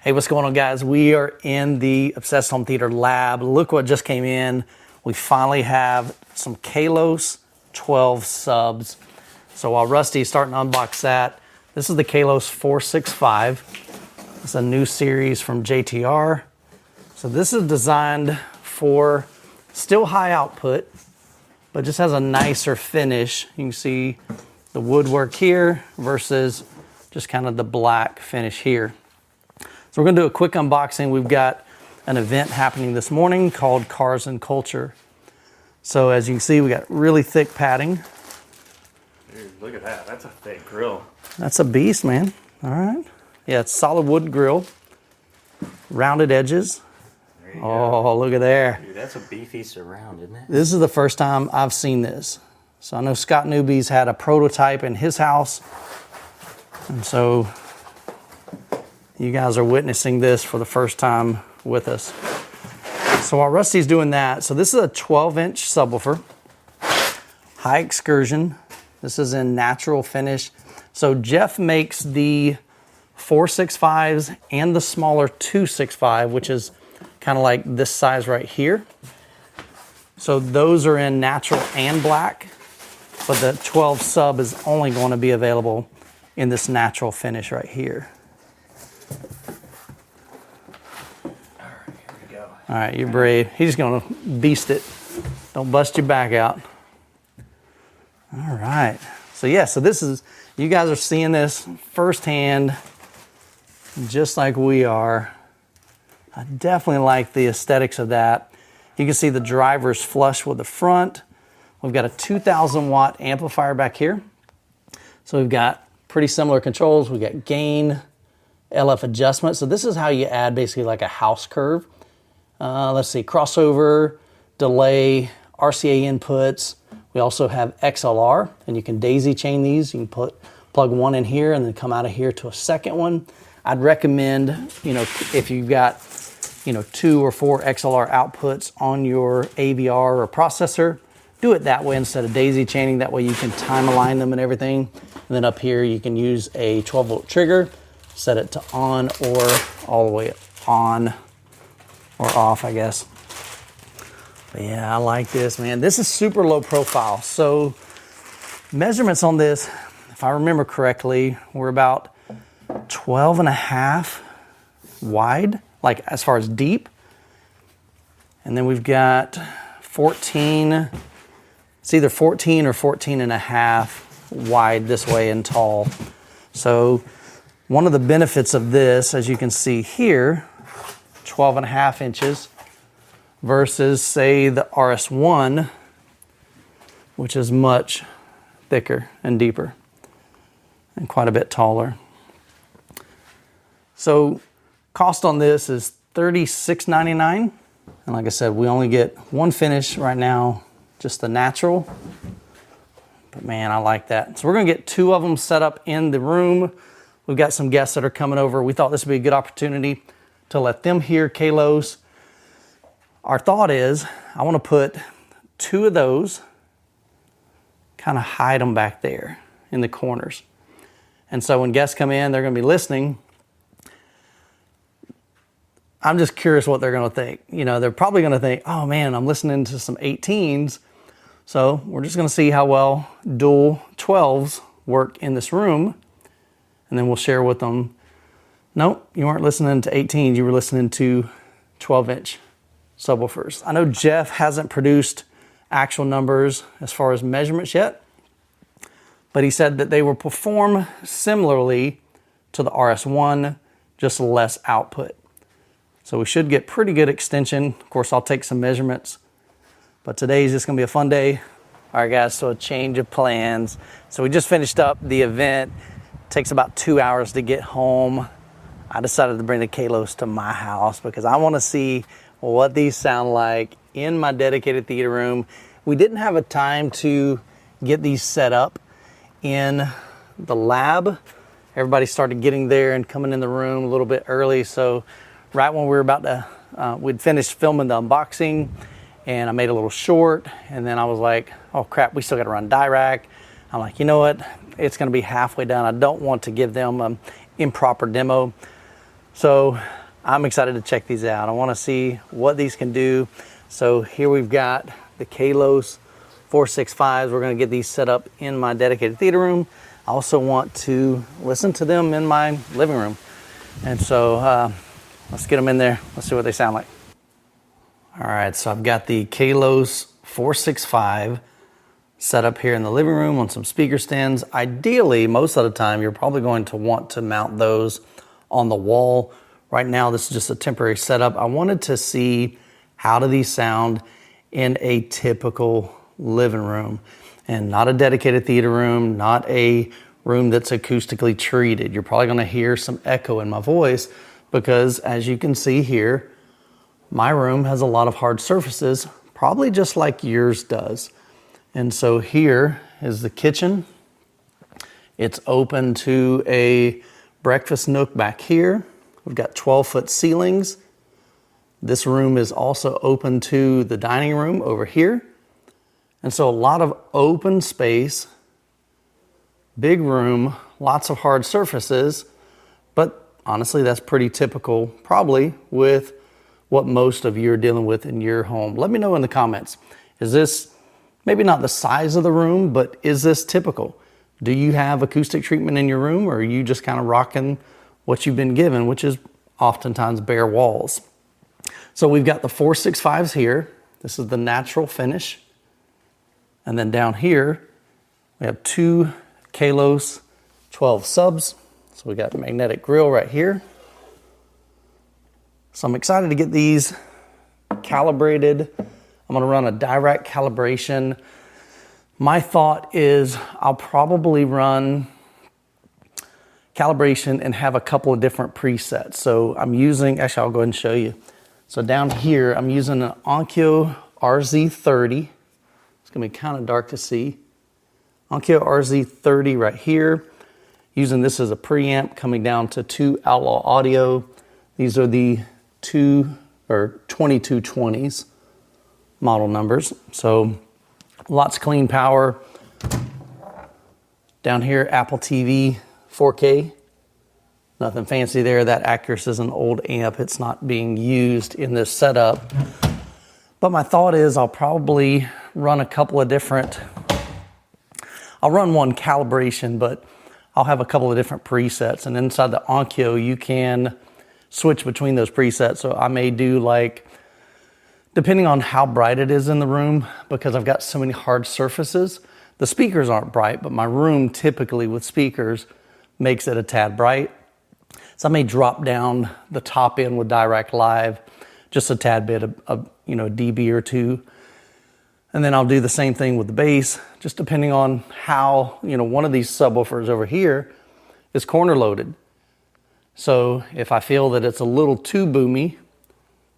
Hey, what's going on, guys? We are in the Obsessed Home Theater lab. Look what just came in. We finally have some Kallos 12 subs. So while Rusty's starting to unbox that, this is the Kallos 465. It's a new series from JTR. So this is designed for still high output, but just has a nicer finish. You can see the woodwork here versus just kind of the black finish here. So we're gonna do a quick unboxing. We've got an event happening this morning called Cars and Culture. So as you can see, we got really thick padding. Dude, look at that. That's a thick grill. That's a beast, man. All right. Yeah, it's solid wood grill. Rounded edges. There you go. go. Look at there. Dude, that's a beefy surround, isn't it? This is the first time I've seen this. So I know Scott Newby's had a prototype in his house. And so you guys are witnessing this for the first time with us. So while Rusty's doing that, so this is a 12-inch subwoofer, high excursion. This is in natural finish. So Jeff makes the 465s and the smaller 265, which is kind of like this size right here. So those are in natural and black, but the 12 sub is only going to be available in this natural finish right here. All right, you're brave. He's just gonna beast it. Don't bust your back out. All right. So yeah, so this is, you guys are seeing this firsthand, just like we are. I definitely like the aesthetics of that. You can see the driver's flush with the front. We've got a 2,000 watt amplifier back here. So we've got pretty similar controls. We've got gain, LF adjustment. So this is how you add basically like a house curve. Let's see, crossover, delay, RCA inputs. We also have XLR, and you can daisy chain these. You can plug one in here and then come out of here to a second one. I'd recommend, if you've got, 2 or 4 XLR outputs on your AVR or processor, do it that way instead of daisy chaining. That way you can time align them and everything. And then up here, you can use a 12 volt trigger, set it to on or all the way on. Or off, I guess. But yeah, I like this, man. This is super low profile. So measurements on this, if I remember correctly, were about 12 and a half wide, like as far as deep. And then we've got 14, it's either 14 or 14 and a half wide this way and tall. So one of the benefits of this, as you can see here, 12 and a half inches versus say the RS1, which is much thicker and deeper and quite a bit taller. So cost on this is $36.99. And like I said, we only get one finish right now, just the natural. But man, I like that. So we're gonna get 2 of them set up in the room. We've got some guests that are coming over. We thought this would be a good opportunity to let them hear Kallos. Our thought is, I want to put 2 of those, kind of hide them back there in the corners. And so when guests come in, they're going to be listening. I'm just curious what they're going to think. They're probably going to think, oh man, I'm listening to some 18s. So we're just going to see how well dual 12s work in this room. And then we'll share with them, nope, you weren't listening to 18s, you were listening to 12-inch subwoofers. I know Jeff hasn't produced actual numbers as far as measurements yet, but he said that they will perform similarly to the RS1, just less output. So we should get pretty good extension. Of course, I'll take some measurements, but today's just gonna be a fun day. All right, guys, so a change of plans. So we just finished up the event. It takes about 2 hours to get home. I decided to bring the Kallos to my house because I want to see what these sound like in my dedicated theater room. We didn't have a time to get these set up in the lab. Everybody started getting there and coming in the room a little bit early. So right when we were about to, we'd finished filming the unboxing and I made a little short. And then I was like, oh crap, we still got to run Dirac. I'm like, you know what? It's going to be halfway done. I don't want to give them an improper demo. So I'm excited to check these out. I want to see what these can do. So here we've got the Kallos 465s. We're going to get these set up in my dedicated theater room. I also want to listen to them in my living room. And so let's get them in there. Let's see what they sound like. All right, so I've got the Kallos 465 set up here in the living room on some speaker stands. Ideally, most of the time, you're probably going to want to mount those on the wall. Right now, this is just a temporary setup. I wanted to see how do these sound in a typical living room, and not a dedicated theater room, not a room that's acoustically treated. You're probably gonna hear some echo in my voice because, as you can see here, my room has a lot of hard surfaces, probably just like yours does. And so here is the kitchen. It's open to a breakfast nook back here. We've got 12-foot ceilings. This room is also open to the dining room over here. And so a lot of open space, big room, lots of hard surfaces, but honestly, that's pretty typical probably with what most of you are dealing with in your home. Let me know in the comments. Is this maybe not the size of the room, but is this typical? Do you have acoustic treatment in your room, or are you just kind of rocking what you've been given, which is oftentimes bare walls? So we've got the 465s here. This is the natural finish. And then down here, we have two Kallos 12 subs. So we got the magnetic grill right here. So I'm excited to get these calibrated. I'm gonna run a direct calibration. My thought is I'll probably run calibration and have a couple of different presets. So I'm using, actually I'll go ahead and show you. So down here, I'm using an Onkyo RZ30. It's gonna be kind of dark to see. Onkyo RZ30 right here. Using this as a preamp, coming down to 2 Outlaw Audio. These are the 2220s model numbers. So lots of clean power. Down here, Apple TV 4K. Nothing fancy there. That Actress is an old amp. It's not being used in this setup. But my thought is I'll probably run a couple of different, I'll run one calibration, but I'll have a couple of different presets. And inside the Onkyo, you can switch between those presets. So I may do, like, depending on how bright it is in the room, because I've got so many hard surfaces, the speakers aren't bright, but my room typically with speakers makes it a tad bright. So I may drop down the top end with Direct Live just a tad bit, of a dB or two. And then I'll do the same thing with the bass, just depending on how, one of these subwoofers over here is corner loaded. So if I feel that it's a little too boomy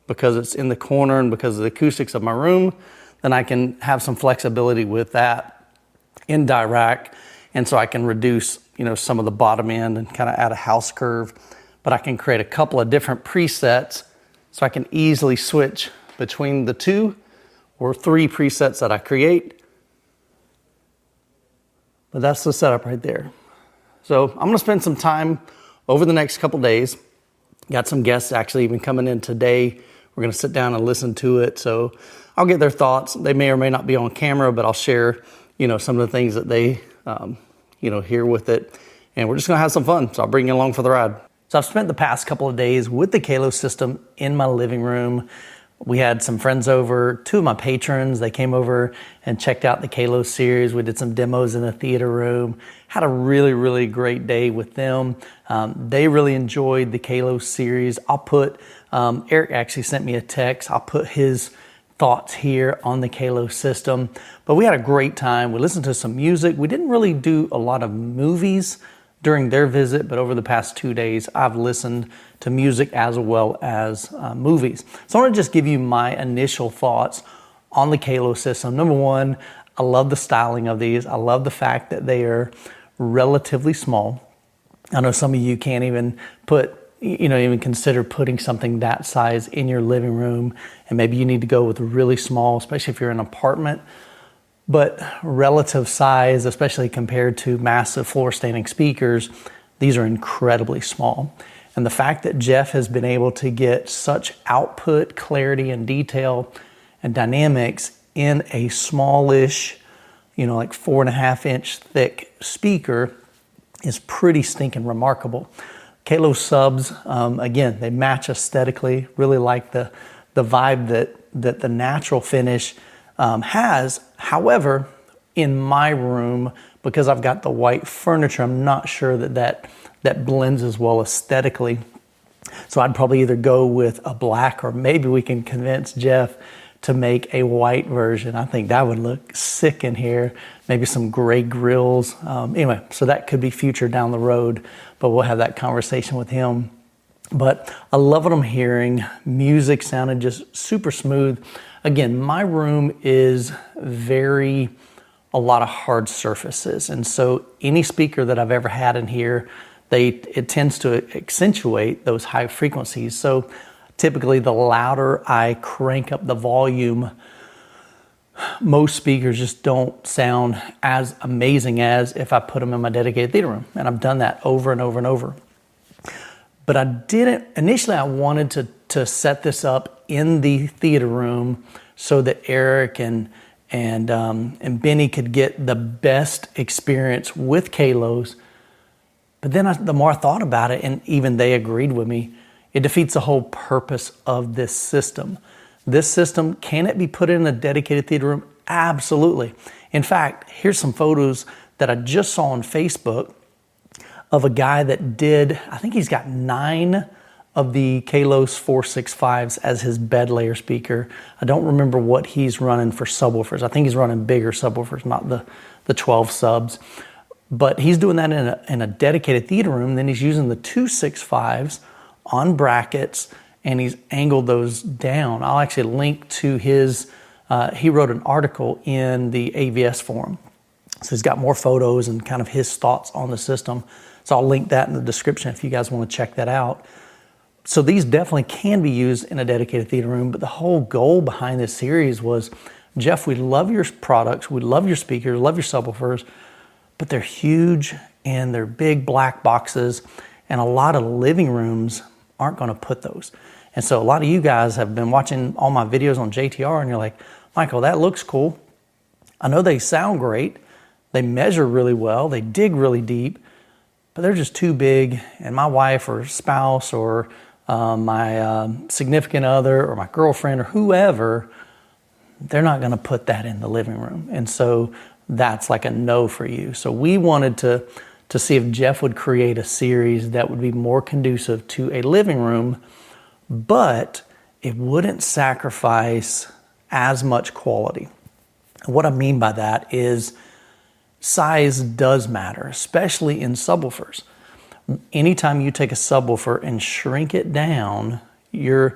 because it's in the corner and because of the acoustics of my room, then I can have some flexibility with that in Direct. And so I can reduce, some of the bottom end and kind of add a house curve, but I can create a couple of different presets so I can easily switch between the 2 or 3 presets that I create. But that's the setup right there. So I'm gonna spend some time over the next couple days. Got some guests actually even coming in today. We're gonna sit down and listen to it. So I'll get their thoughts. They may or may not be on camera, but I'll share, some of the things that they, hear with it. And we're just gonna have some fun. So I'll bring you along for the ride. So I've spent the past couple of days with the Kallos system in my living room. We had some friends over, 2 of my patrons. They came over and checked out the Kallos series. We did some demos in the theater room. Had a really, really great day with them. They really enjoyed the Kallos series. I'll put, Eric actually sent me a text. I'll put his thoughts here on the Kallos system. But we had a great time. We listened to some music. We didn't really do a lot of movies during their visit, but over the past 2 days, I've listened to music as well as movies. So I want to just give you my initial thoughts on the Kallos system. Number one, I love the styling of these. I love the fact that they are relatively small. I know some of you can't even even consider putting something that size in your living room, and maybe you need to go with really small, especially if you're in an apartment. But relative size, especially compared to massive floor standing speakers, these are incredibly small. And the fact that Jeff has been able to get such output, clarity, and detail and dynamics in a smallish, like 4.5-inch thick speaker is pretty stinking remarkable. Kallos subs, again, they match aesthetically. Really like the vibe that the natural finish has. However, in my room, because I've got the white furniture, I'm not sure that blends as well aesthetically. So I'd probably either go with a black, or maybe we can convince Jeff to make a white version. I think that would look sick in here. Maybe some gray grills. Anyway, so that could be future down the road, but we'll have that conversation with him. But I love what I'm hearing. Music sounded just super smooth. Again, my room is a lot of hard surfaces. And so any speaker that I've ever had in here, it tends to accentuate those high frequencies. So typically the louder I crank up the volume, most speakers just don't sound as amazing as if I put them in my dedicated theater room. And I've done that over and over and over. But initially I wanted to set this up in the theater room so that Eric and Benny could get the best experience with Kallos. But then the more I thought about it, and even they agreed with me, it defeats the whole purpose of this system. This system, can it be put in a dedicated theater room? Absolutely. In fact, here's some photos that I just saw on Facebook of a guy that did, I think he's got 9 of the Kallos 465s as his bed layer speaker. I don't remember what he's running for subwoofers. I think he's running bigger subwoofers, not the 12 subs. But he's doing that in a dedicated theater room. Then he's using the 265s on brackets, and he's angled those down. I'll actually link to his, he wrote an article in the AVS forum. So he's got more photos and kind of his thoughts on the system. So I'll link that in the description if you guys want to check that out. So these definitely can be used in a dedicated theater room, but the whole goal behind this series was, Jeff, we love your products, we love your speakers, love your subwoofers, but they're huge and they're big black boxes, and a lot of living rooms aren't going to put those. And so a lot of you guys have been watching all my videos on JTR and you're like, Michael, that looks cool. I know they sound great. They measure really well. They dig really deep, but they're just too big. And my wife or spouse or my significant other or my girlfriend or whoever, they're not going to put that in the living room. And so that's like a no for you. So we wanted to see if Jeff would create a series that would be more conducive to a living room, but it wouldn't sacrifice as much quality. And what I mean by that is size does matter, especially in subwoofers. Anytime you take a subwoofer and shrink it down, you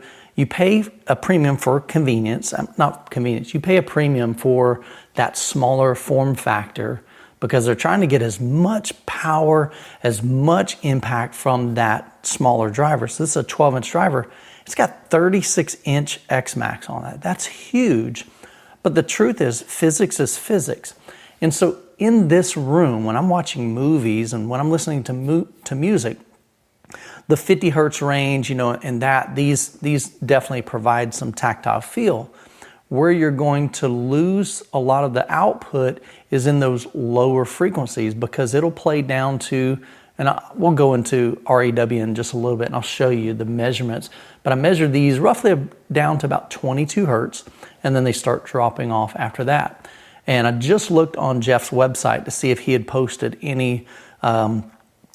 pay a premium for convenience, not convenience, you pay a premium for that smaller form factor because they're trying to get as much power, as much impact from that smaller driver. So this is a 12-inch driver. It's got 36-inch X-Max on that. That's huge. But the truth is, physics is physics. And so in this room, when I'm watching movies and when I'm listening to music, the 50 hertz range, and these definitely provide some tactile feel. Where you're going to lose a lot of the output is in those lower frequencies because it'll play down to, and we'll go into RAW in just a little bit and I'll show you the measurements. But I measured these roughly down to about 22 hertz and then they start dropping off after that. And I just looked on Jeff's website to see if he had posted any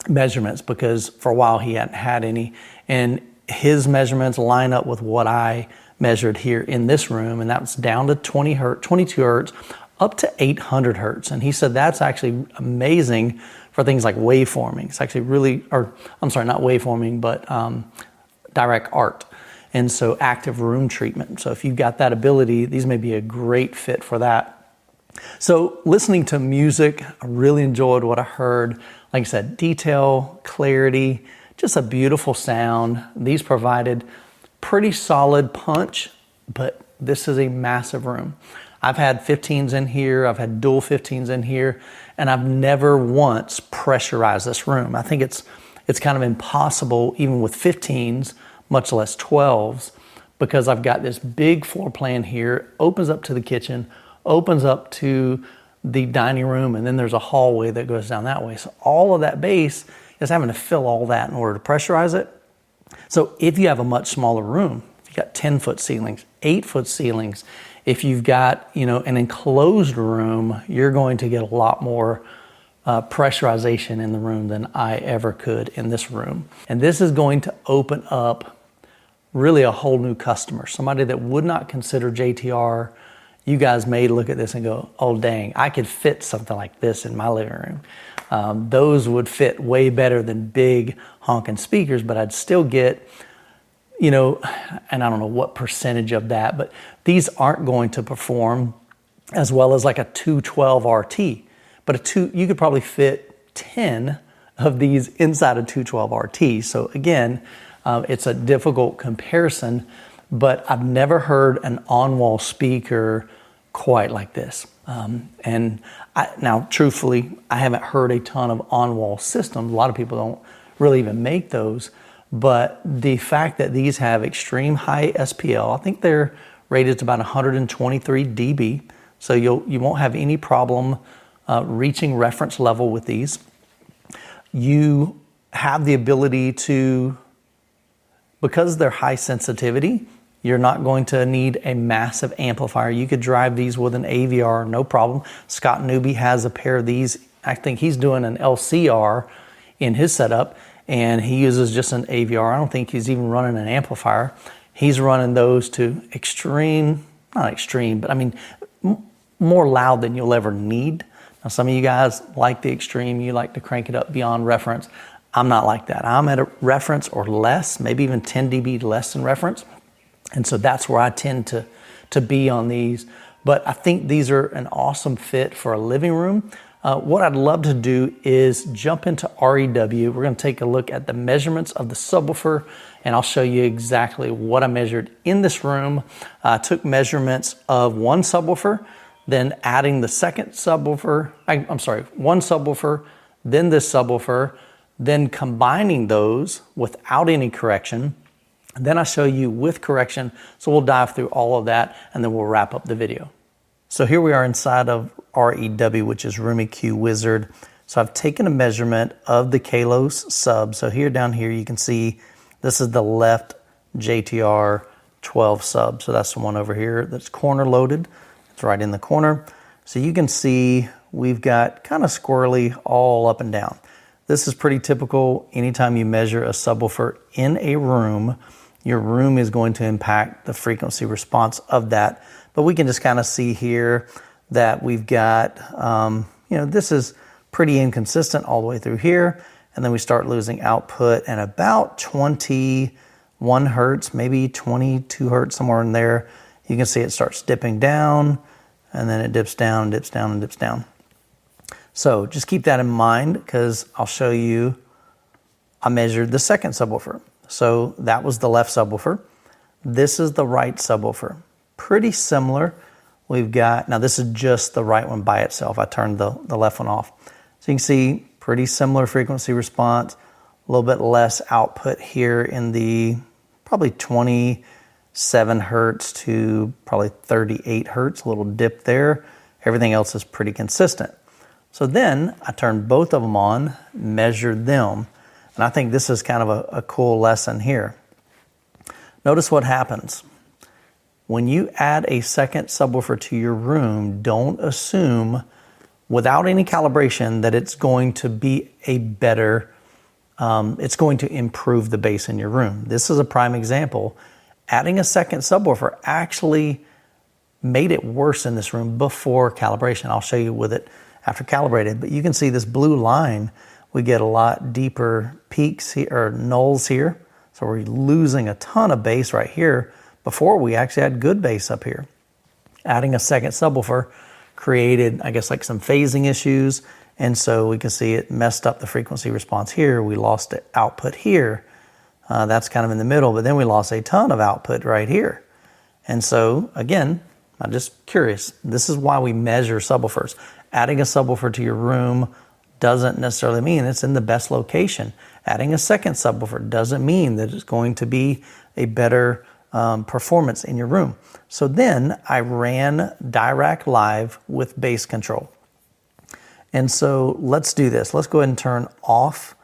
measurements because for a while he hadn't had any. And his measurements line up with what I measured here in this room, and that was down to 22 hertz, up to 800 hertz. And he said that's actually amazing for things like waveforming. It's actually really, or I'm sorry, not waveforming, but direct art. And so active room treatment. So if you've got that ability, these may be a great fit for that. So listening to music, I really enjoyed what I heard. Like I said, detail, clarity, just a beautiful sound. These provided pretty solid punch, but this is a massive room. I've had 15s in here, I've had dual 15s in here, and I've never once pressurized this room. I think it's kind of impossible even with 15s, much less 12s, because I've got this big floor plan here, opens up to the kitchen, opens up to the dining room, and then there's a hallway that goes down that way. So all of that base is having to fill all that in order to pressurize it. So if you have a much smaller room, if you got 10-foot ceilings, 8-foot ceilings, if you've got, you know, an enclosed room, you're going to get a lot more pressurization in the room than I ever could in this room. And this is going to open up really a whole new customer, somebody that would not consider JTR. You guys may look at this and go, oh dang, I could fit something like this in my living room. Those would fit way better than big honking speakers, but I'd still get, you know, and I don't know what percentage of that, but these aren't going to perform as well as like a 212 RT. But you could probably fit 10 of these inside a 212 RT. So again, it's a difficult comparison, but I've never heard an on-wall speaker quite like this. Now, truthfully, I haven't heard a ton of on-wall systems. A lot of people don't really even make those. But the fact that these have extreme high SPL, I think they're rated to about 123 dB. So you won't have any problem reaching reference level with these. You have the ability to, because they're high sensitivity, you're not going to need a massive amplifier. You could drive these with an AVR, no problem. Scott Newby has a pair of these. I think he's doing an LCR in his setup, and he uses just an AVR. I don't think he's even running an amplifier. He's running those to extreme, not extreme, but I mean, more loud than you'll ever need. Now, some of you guys like the extreme. You like to crank it up beyond reference. I'm not like that. I'm at a reference or less, maybe even 10 dB less than reference. And so that's where I tend to be on these. But I think these are an awesome fit for a living room. What I'd love to do is jump into REW. We're going to take a look at the measurements of the subwoofer, and I'll show you exactly what I measured in this room. I took measurements of one subwoofer, then adding the second subwoofer, one subwoofer, then this subwoofer, then combining those without any correction. And then I show you with correction. So we'll dive through all of that and then we'll wrap up the video. So here we are inside of REW, which is Room EQ Wizard. So I've taken a measurement of the Kallos sub. So here down here, you can see this is the left JTR 12 sub. So that's the one over here that's corner loaded. It's right in the corner. So you can see we've got kind of squirrely all up and down. This is pretty typical. Anytime you measure a subwoofer in a room, your room is going to impact the frequency response of that. But we can just kind of see here that we've got, this is pretty inconsistent all the way through here. And then we start losing output at about 21 hertz, maybe 22 hertz, somewhere in there. You can see it starts dipping down, and then it dips down, dips down, and dips down. So just keep that in mind, because I'll show you, I measured the second subwoofer. So that was the left subwoofer. This is the right subwoofer. Pretty similar. We've got, now this is just the right one by itself. I turned the left one off. So you can see pretty similar frequency response, a little bit less output here in the probably 27 hertz to probably 38 hertz, a little dip there. Everything else is pretty consistent. So then I turned both of them on, measured them, and I think this is kind of a cool lesson here. Notice what happens. When you add a second subwoofer to your room, don't assume without any calibration that it's going to be a better, it's going to improve the bass in your room. This is a prime example. Adding a second subwoofer actually made it worse in this room before calibration. I'll show you with it after calibrated, but you can see this blue line, we get a lot deeper peaks here, or nulls here. So we're losing a ton of bass right here before we actually had good bass up here. Adding a second subwoofer created, I guess, like some phasing issues. And so we can see it messed up the frequency response here. We lost the output here. That's kind of in the middle, but then we lost a ton of output right here. And so again, I'm just curious. This is why we measure subwoofers. Adding a subwoofer to your room doesn't necessarily mean it's in the best location. Adding a second subwoofer doesn't mean that it's going to be a better performance in your room. So then I ran Dirac Live with bass control. And so let's do this. Let's go ahead and turn off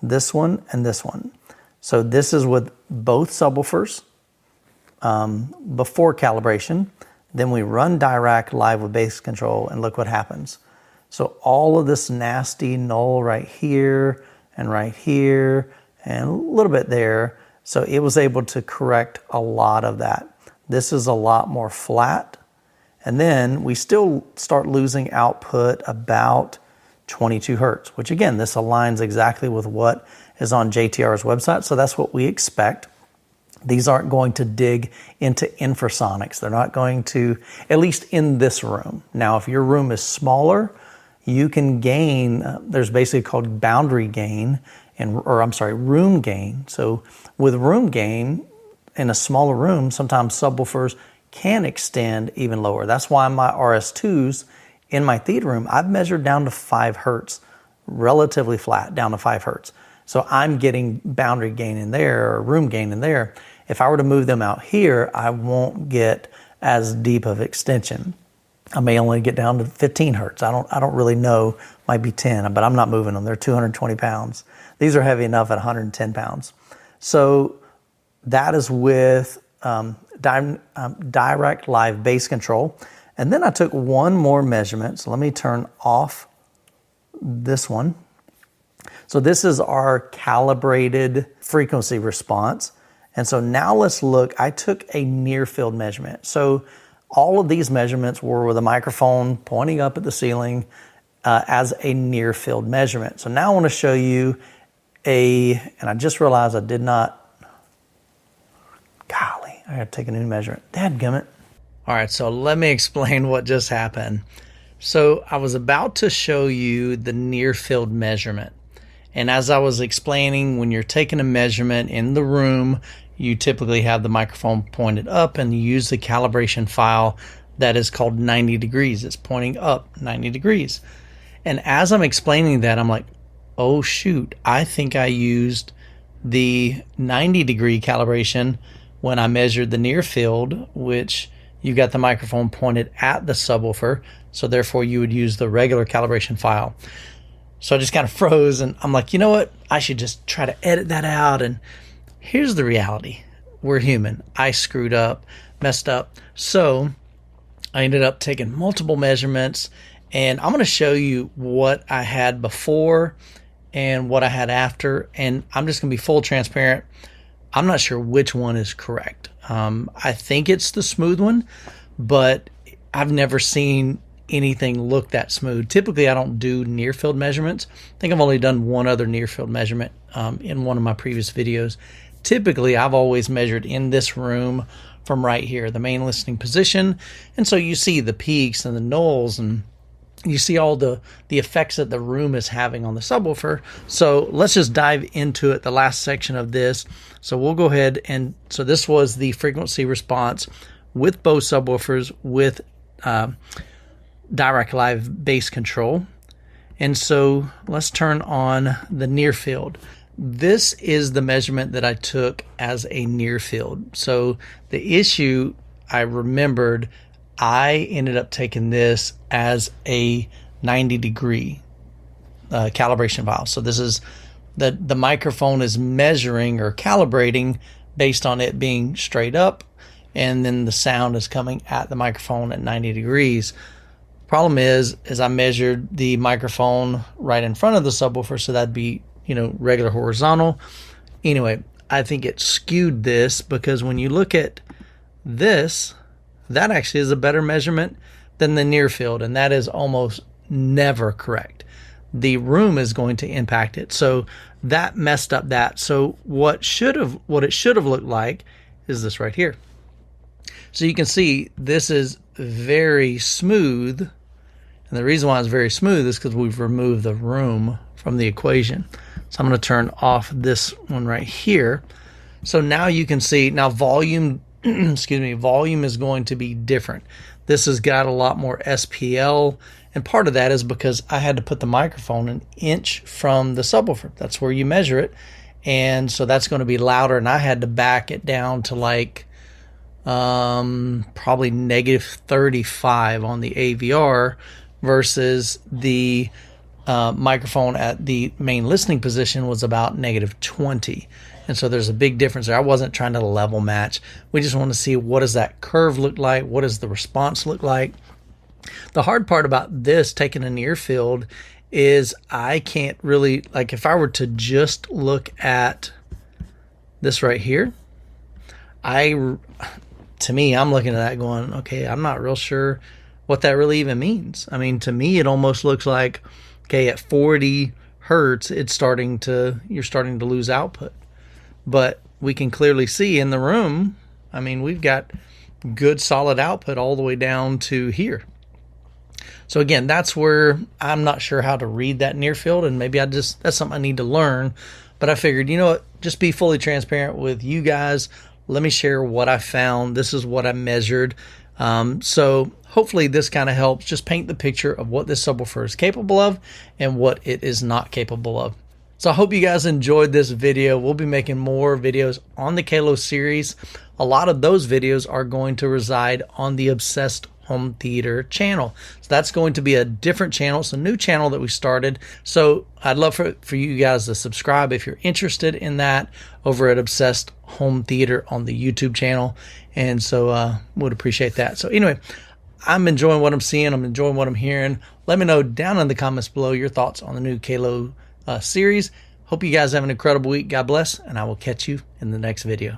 this one and this one. So this is with both subwoofers before calibration. Then we run Dirac Live with bass control, and look what happens. So all of this nasty null right here and a little bit there. So it was able to correct a lot of that. This is a lot more flat. And then we still start losing output about 22 hertz, which again, this aligns exactly with what is on JTR's website. So that's what we expect. These aren't going to dig into infrasonics. They're not going to, at least in this room. Now, if your room is smaller, you can gain, there's basically called boundary gain, room gain. So with room gain, in a smaller room, sometimes subwoofers can extend even lower. That's why my RS2s in my theater room, I've measured down to 5 hertz, relatively flat, down to 5 hertz. So I'm getting boundary gain in there, or room gain in there. If I were to move them out here, I won't get as deep of extension. I may only get down to 15 hertz. I don't really know, might be 10, but I'm not moving them. They're 220 pounds. These are heavy enough at 110 pounds. So that is with Dirac Live bass control. And then I took one more measurement. So let me turn off this one. So this is our calibrated frequency response. And so now let's look, I took a near field measurement. So all of these measurements were with a microphone pointing up at the ceiling as a near field measurement. So now I want to show you and I just realized I did not, golly, I got to take a new measurement. Dadgummit. All right, so let me explain what just happened. So I was about to show you the near field measurement. And as I was explaining, when you're taking a measurement in the room, you typically have the microphone pointed up and you use the calibration file that is called 90 degrees. It's pointing up 90 degrees. And as I'm explaining that, I'm like, oh shoot, I think I used the 90 degree calibration when I measured the near field, which you got the microphone pointed at the subwoofer. So therefore you would use the regular calibration file. So I just kind of froze and I'm like, you know what? I should just try to edit that out. And here's the reality. We're human. I screwed up, messed up. So I ended up taking multiple measurements, and I'm going to show you what I had before and what I had after. And I'm just going to be full transparent. I'm not sure which one is correct. I think it's the smooth one, but I've never seen anything look that smooth. Typically, I don't do near field measurements. I think I've only done one other near field measurement in one of my previous videos. Typically, I've always measured in this room from right here, the main listening position. And so you see the peaks and the nulls, and you see all the effects that the room is having on the subwoofer. So let's just dive into it, the last section of this. So we'll go ahead and, so this was the frequency response with both subwoofers with Dirac Live bass control. And so let's turn on the near field. This is the measurement that I took as a near field. So the issue, I remembered, I ended up taking this as a 90 degree calibration file. So this is the microphone is measuring or calibrating based on it being straight up, and then the sound is coming at the microphone at 90 degrees. Problem is I measured the microphone right in front of the subwoofer, so that'd be, regular horizontal. Anyway, I think it skewed this, because when you look at this, that actually is a better measurement than the near field, and that is almost never correct. The room is going to impact it. So that messed up that. So what it should have looked like is this right here. So you can see this is very smooth. And the reason why it's very smooth is because we've removed the room from the equation. So I'm going to turn off this one right here. So now you can see, now volume, volume is going to be different. This has got a lot more SPL And part of that is because I had to put the microphone an inch from the subwoofer. That's where you measure it. And so that's going to be louder. And I had to back it down to like probably -35 on the AVR versus the microphone at the main listening position was about -20. And so there's a big difference there. I wasn't trying to level match. We just want to see, what does that curve look like? What does the response look like? The hard part about this, taking a near field, is I can't really, like if I were to just look at this right here, to me, I'm looking at that going, okay, I'm not real sure what that really even means. I mean, to me, it almost looks like, okay, at 40 hertz, you're starting to lose output. But we can clearly see in the room, I mean, we've got good solid output all the way down to here. So again, that's where I'm not sure how to read that near field, and maybe that's something I need to learn. But I figured, you know what, just be fully transparent with you guys. Let me share what I found. This is what I measured. So hopefully this kind of helps just paint the picture of what this subwoofer is capable of and what it is not capable of. So I hope you guys enjoyed this video. We'll be making more videos on the Kallos series. A lot of those videos are going to reside on the Obsessed Home Theater channel. So that's going to be a different channel. It's a new channel that we started. So I'd love for you guys to subscribe if you're interested in that over at Obsessed Home Theater on the YouTube channel. And so would appreciate that. So anyway, I'm enjoying what I'm seeing. I'm enjoying what I'm hearing. Let me know down in the comments below your thoughts on the new Kallos series. Hope you guys have an incredible week. God bless, and I will catch you in the next video.